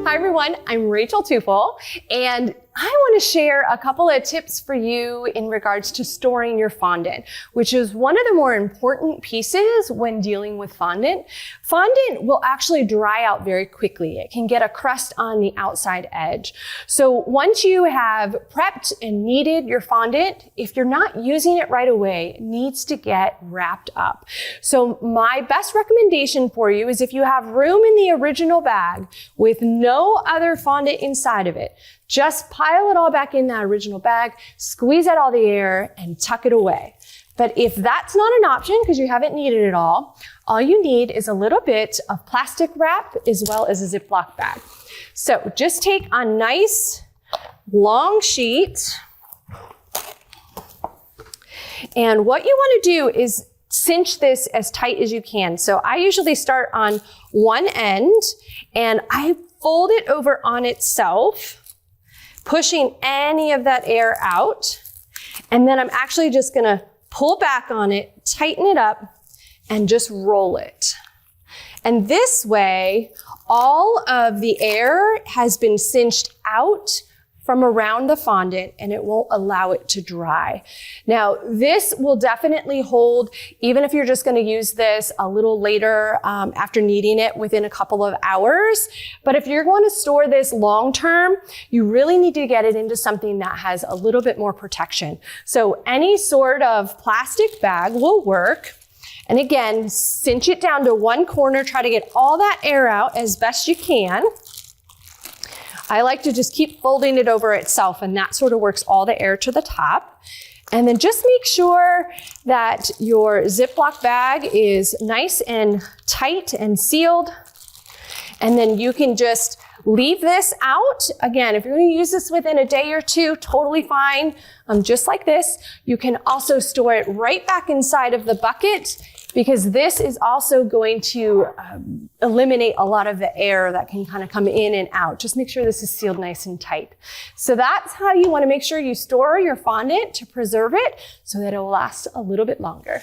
Hi everyone, I'm Rachael Teufel, and I want to share a couple of tips for you in regards to storing your fondant, which is one of the more important pieces when dealing with fondant. Fondant will actually dry out very quickly. It can get a crust on the outside edge. So once you have prepped and kneaded your fondant, if you're not using it right away, it needs to get wrapped up. So my best recommendation for you is if you have room in the original bag with no other fondant inside of it, just pile it all back in that original bag, squeeze out all the air, and tuck it away. But if that's not an option because you haven't kneaded it all you need is a little bit of plastic wrap as well as a Ziploc bag. So just take a nice long sheet, and what you want to do is cinch this as tight as you can. So I usually start on one end and I fold it over on itself, pushing any of that air out. And then I'm actually just gonna pull back on it, tighten it up, and just roll it. And this way, all of the air has been cinched out from around the fondant and it won't allow it to dry. Now, this will definitely hold, even if you're just gonna use this a little later after kneading it within a couple of hours. But if you're going to store this long term, you really need to get it into something that has a little bit more protection. So any sort of plastic bag will work. And again, cinch it down to one corner, try to get all that air out as best you can. I like to just keep folding it over itself, and that sort of works all the air to the top. And then just make sure that your Ziploc bag is nice and tight and sealed. And then you can just leave this out. Again, if you're going to use this within a day or two, totally fine. Just like this. You can also store it right back inside of the bucket, because this is also going to eliminate a lot of the air that can kind of come in and out. Just make sure this is sealed nice and tight. So that's how you want to make sure you store your fondant to preserve it so that it will last a little bit longer.